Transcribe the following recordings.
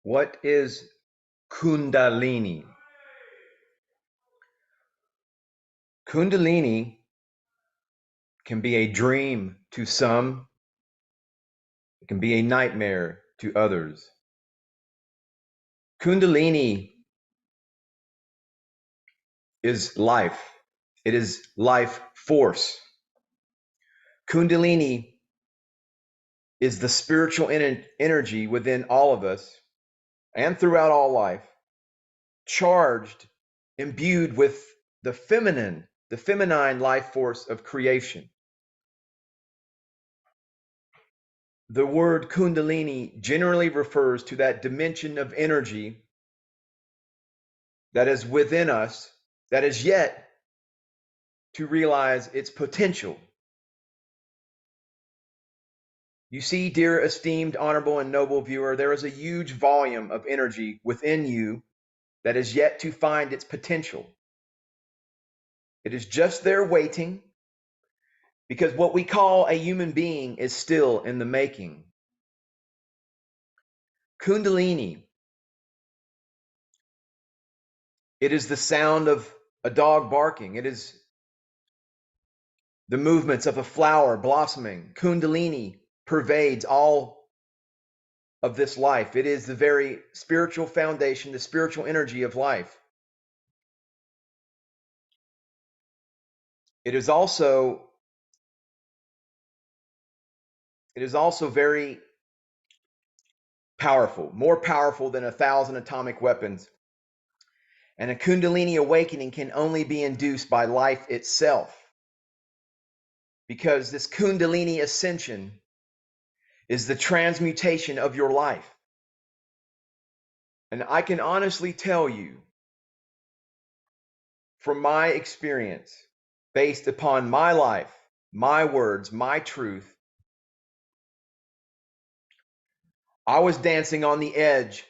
What is Kundalini? Kundalini can be a dream to some, it can be a nightmare to others. Kundalini is life, it is life force. Kundalini is the spiritual energy within all of us and throughout all life, charged, imbued with the feminine life force of creation. The word Kundalini generally refers to that dimension of energy that is within us, that is yet to realize its potential. You see, dear esteemed, honorable, and noble viewer, there is a huge volume of energy within you that is yet to find its potential. It is just there waiting, because what we call a human being is still in the making. Kundalini, it is the sound of a dog barking. It is the movements of a flower blossoming. Kundalini pervades all of this life. It is the very spiritual foundation, the spiritual energy of life. It is also very powerful, more powerful than 1,000 atomic weapons. And a Kundalini awakening can only be induced by life itself, because this Kundalini ascension is the transmutation of your life. And I can honestly tell you, from my experience, based upon my life, my words, my truth, I was dancing on the edge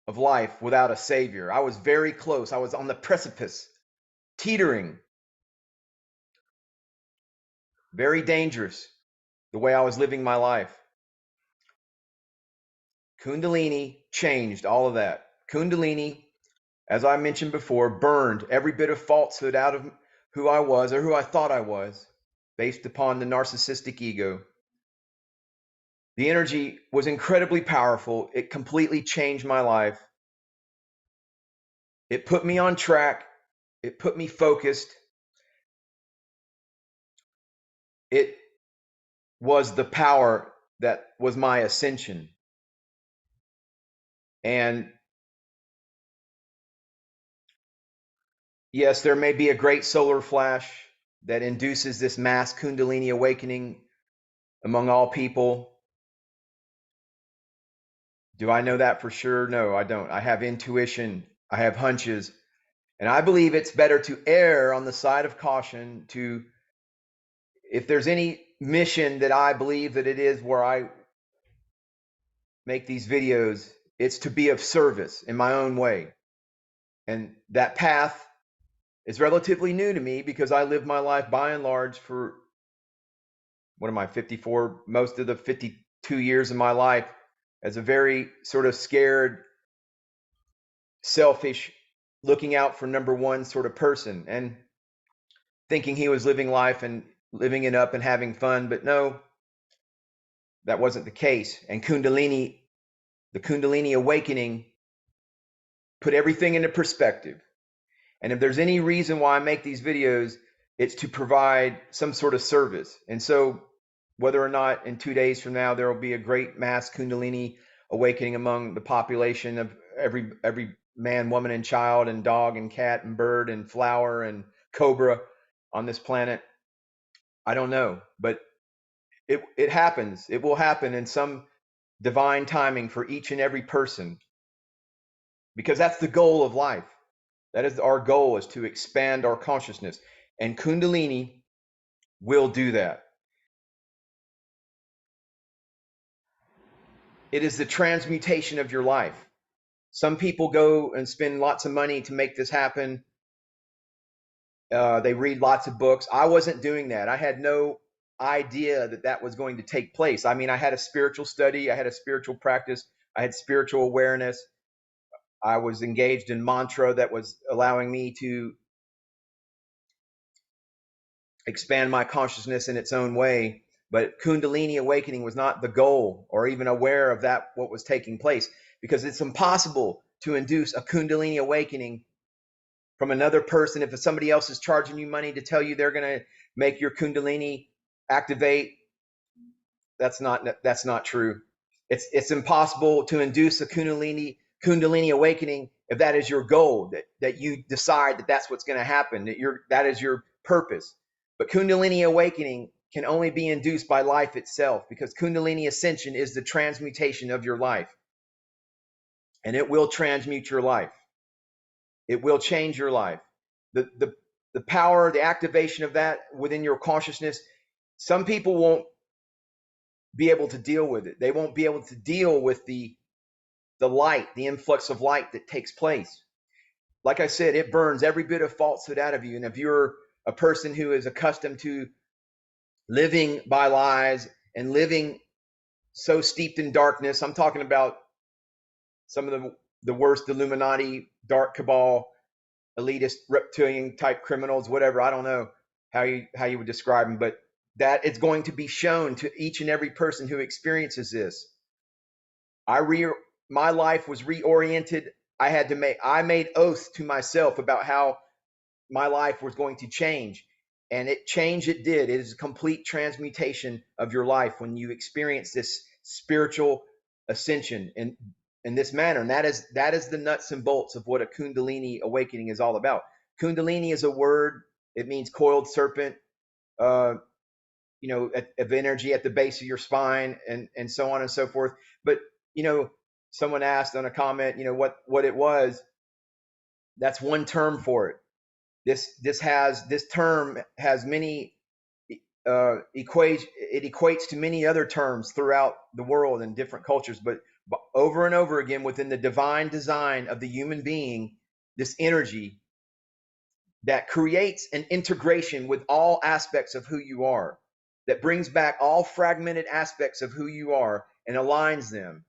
of life without a savior. I was very close. I was on the precipice, teetering. Very dangerous, the way I was living my life. Kundalini changed all of that. Kundalini, as I mentioned before, burned every bit of falsehood out of who I was or who I thought I was, based upon the narcissistic ego. The energy was incredibly powerful. It completely changed my life. It put me on track. It put me focused. It was the power that was my ascension. And yes, there may be a great solar flash that induces this mass Kundalini awakening among all people. Do I know that for sure? No, I don't. I have intuition. I have hunches. And I believe it's better to err on the side of caution, to, if there's any mission that I believe that it is where I make these videos, it's to be of service in my own way. And that path is relatively new to me, because I live my life by and large for, what am I, 54, most of the 52 years of my life, as a very sort of scared, selfish, looking out for number one sort of person, and thinking he was living life and living it up and having fun. But no, that wasn't the case. And Kundalini, the Kundalini awakening, put everything into perspective. And if there's any reason why I make these videos, it's to provide some sort of service. And so whether or not in 2 days from now there will be a great mass Kundalini awakening among the population of every man, woman, and child, and dog, and cat, and bird, and flower, and cobra on this planet, I don't know. But it happens. It will happen in some divine timing for each and every person, because that's the goal of life. That is our goal, is to expand our consciousness. And Kundalini will do that. It is the transmutation of your life. Some people go and spend lots of money to make this happen. They read lots of books. I wasn't doing that. I had no idea that that was going to take place. I mean, I had a spiritual study. I had a spiritual practice I had spiritual awareness. I was engaged in mantra that was allowing me to expand my consciousness in its own way. But Kundalini awakening was not the goal, or even aware of that, what was taking place, because it's impossible to induce a Kundalini awakening from another person. If somebody else is charging you money to tell you they're going to make your Kundalini activate, that's not true. It's impossible to induce a Kundalini awakening if that is your goal, that you decide that that's what's going to happen, that is your purpose. But Kundalini awakening can only be induced by life itself, because Kundalini ascension is the transmutation of your life, and it will transmute your life. It will change your life. The power, the activation of that within your consciousness, some people won't be able to deal with it. They won't be able to deal with the light, the influx of light that takes place. Like I said, it burns every bit of falsehood out of you. And if you're a person who is accustomed to living by lies and living so steeped in darkness, I'm talking about some of the worst Illuminati, dark cabal, elitist, reptilian type criminals, whatever. I don't know how you would describe them, but that it's going to be shown to each and every person who experiences this. My life was reoriented. I made oaths to myself about how my life was going to change, and it changed. It did. It is a complete transmutation of your life when you experience this spiritual ascension in this manner. And that is the nuts and bolts of what a Kundalini awakening is all about. Kundalini is a word. It means coiled serpent, of energy at the base of your spine, and so on and so forth. But someone asked on a comment, what it was. That's one term for it. This term has many it equates to many other terms throughout the world in different cultures, but over and over again within the divine design of the human being, this energy that creates an integration with all aspects of who you are, that brings back all fragmented aspects of who you are and aligns them.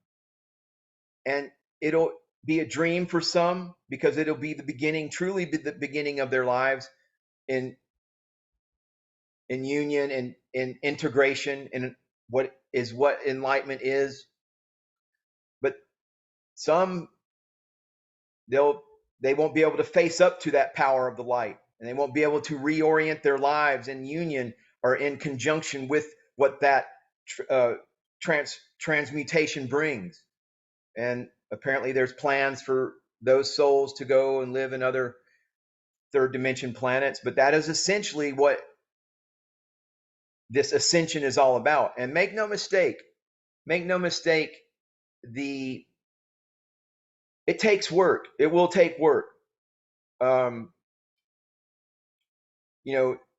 And it'll be a dream for some, because it'll be the beginning, truly be the beginning of their lives in union and in integration, and what enlightenment is. But some, they won't be able to face up to that power of the light, and they won't be able to reorient their lives in union or in conjunction with what that transmutation brings. And apparently there's plans for those souls to go and live in other third dimension planets, but that is essentially what this ascension is all about. And make no mistake, it takes work. It will take work.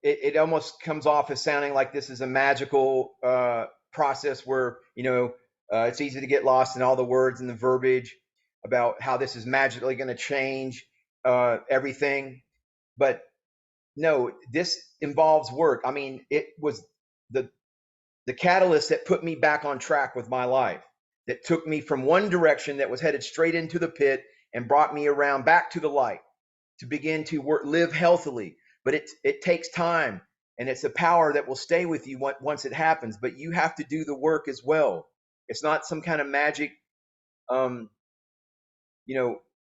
It almost comes off as sounding like this is a magical process where it's easy to get lost in all the words and the verbiage about how this is magically going to change everything. But no, this involves work. I mean, it was the catalyst that put me back on track with my life, that took me from one direction that was headed straight into the pit and brought me around back to the light to begin to live healthily. But it takes time, and it's a power that will stay with you once it happens. But you have to do the work as well. It's not some kind of magic. It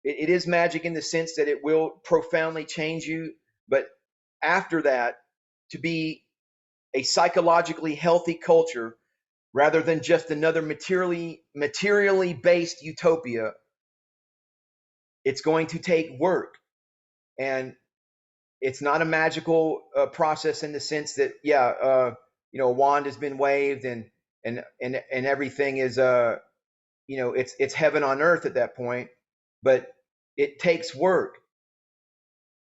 is magic in the sense that it will profoundly change you. But after that, to be a psychologically healthy culture rather than just another materially based utopia, it's going to take work. And it's not a magical process in the sense that a wand has been waved and everything is it's heaven on earth at that point. But it takes work.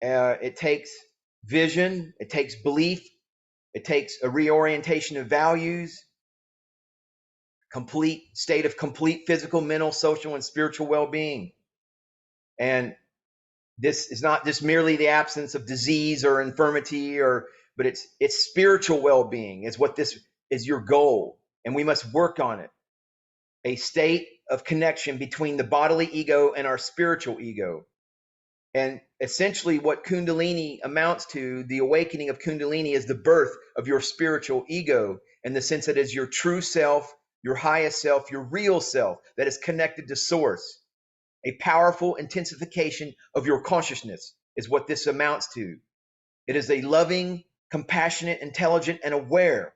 It takes vision. It takes belief. It takes a reorientation of values, complete state of complete physical, mental, social, and spiritual well-being. And this is not just merely the absence of disease or infirmity, but it's spiritual well-being is what this is your goal, and we must work on it. A state of connection between the bodily ego and our spiritual ego. And essentially what Kundalini amounts to, the awakening of Kundalini, is the birth of your spiritual ego, in the sense that it is your true self, your highest self, your real self that is connected to source. A powerful intensification of your consciousness is what this amounts to. It is a loving, compassionate, intelligent, and aware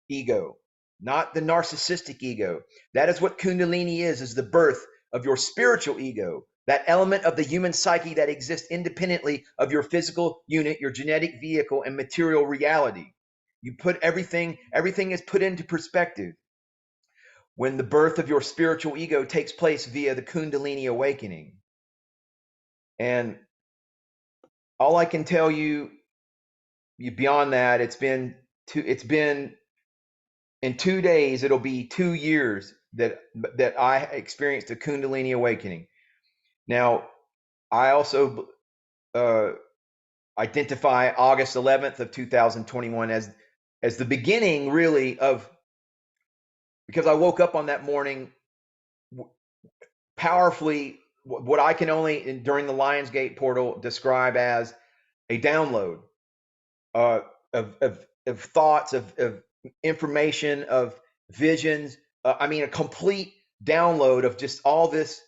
ego, not the narcissistic ego. That is what Kundalini is the birth of your spiritual ego, that element of the human psyche that exists independently of your physical unit, your genetic vehicle, and material reality. You put everything is put into perspective when the birth of your spiritual ego takes place via the Kundalini awakening. And all I can tell you beyond that, it's been in 2 days, it'll be 2 years that I experienced a Kundalini awakening. Now, I also identify August 11th of 2021 as the beginning, really, of, because I woke up on that morning powerfully, what I can only during the Lionsgate portal describe as a download of thoughts, of information, of visions. I mean, a complete download of just all this.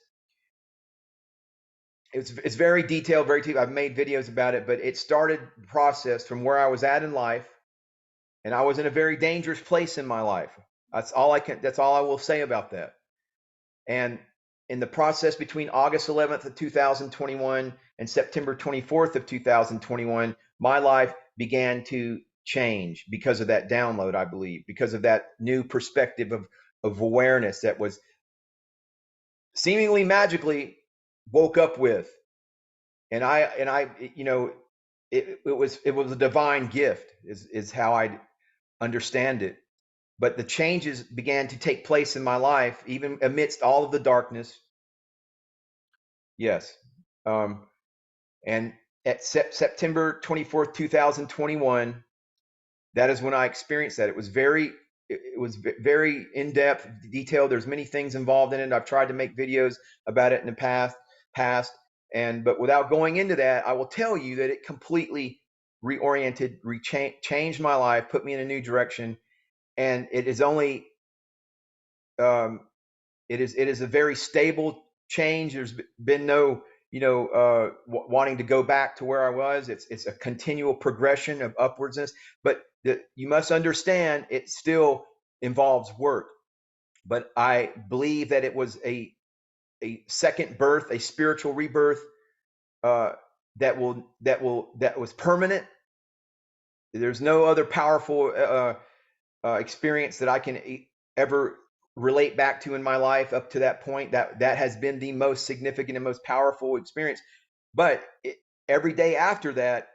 It's very detailed, very deep. I've made videos about it, but it started the process from where I was at in life, and I was in a very dangerous place in my life. That's all I will say about that. And in the process between August 11th of 2021 and September 24th of 2021, my life began to change because of that download, I believe, because of that new perspective of awareness that was seemingly magically woke up with. And I, it was a divine gift is how I understand it. But the changes began to take place in my life, even amidst all of the darkness. Yes. And at September 24th, 2021, that is when I experienced that. It was very in-depth, detailed. There's many things involved in it. I've tried to make videos about it in the past, but without going into that, I will tell you that it completely reoriented, changed my life, put me in a new direction. And it is only, it is a very stable change. There's been no, wanting to go back to where I was. It's a continual progression of upwardsness, but you must understand it still involves work. But I believe that it was a second birth, a spiritual rebirth, that was permanent. There's no other powerful experience that I can ever relate back to in my life up to that point. That has been the most significant and most powerful experience. But every day after that,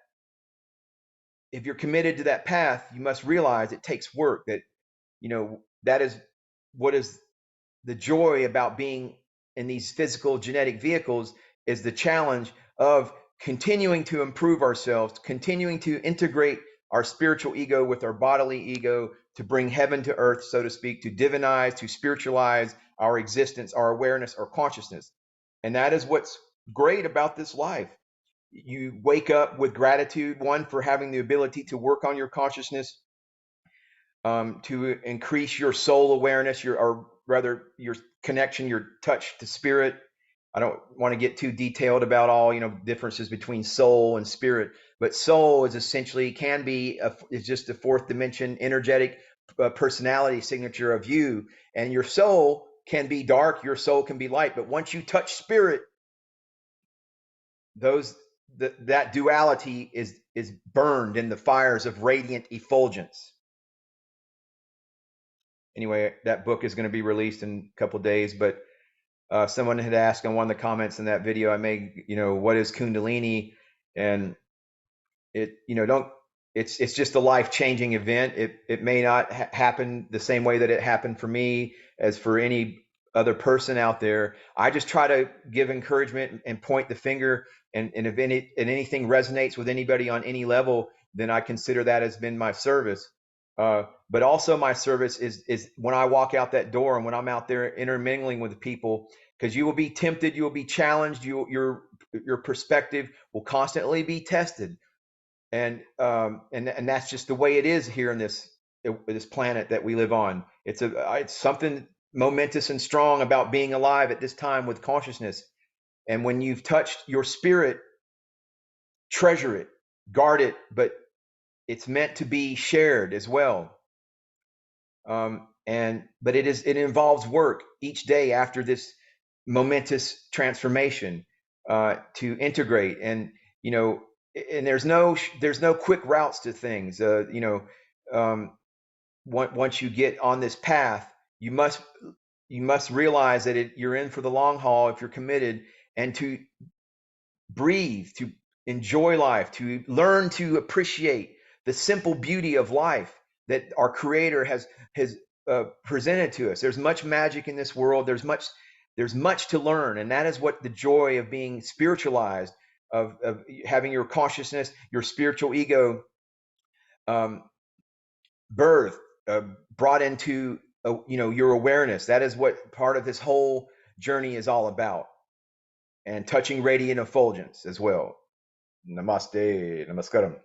if you're committed to that path, you must realize it takes work. That that is what is the joy about being in these physical genetic vehicles, is the challenge of continuing to improve ourselves, continuing to integrate our spiritual ego with our bodily ego, to bring heaven to earth, so to speak, to divinize, to spiritualize our existence, our awareness, our consciousness. And that is what's great about this life. You wake up with gratitude, one, for having the ability to work on your consciousness, to increase your soul awareness, or rather your connection, your touch to spirit. I don't want to get too detailed about all differences between soul and spirit, but soul is essentially is just a fourth dimension energetic personality signature of you, and your soul can be dark, your soul can be light. But once you touch spirit, that duality is burned in the fires of radiant effulgence. Anyway, that book is going to be released in a couple of days, but someone had asked on one of the comments in that video I made, what is Kundalini? And it's just a life-changing event. It may not happen the same way that it happened for me as for any other person out there. I just try to give encouragement and point the finger, and if anything resonates with anybody on any level, then I consider that as been my service. But also my service is when I walk out that door and when I'm out there intermingling with people, because you will be tempted, you will be challenged, your perspective will constantly be tested, and that's just the way it is here in this planet that we live on. It's something momentous and strong about being alive at this time with consciousness. And when you've touched your spirit, treasure it, guard it, but it's meant to be shared as well. But it involves work each day after this momentous transformation, to integrate. And you know, and there's no quick routes to things. Once you get on this path, you must realize that you're in for the long haul if you're committed, and to breathe, to enjoy life, to learn to appreciate the simple beauty of life that our Creator has presented to us. There's much magic in this world. There's much to learn, and that is what the joy of being spiritualized, of having your consciousness, your spiritual ego, um, birth, brought into your awareness. That is what part of this whole journey is all about, and touching radiant effulgence as well. Namaste, namaskaram.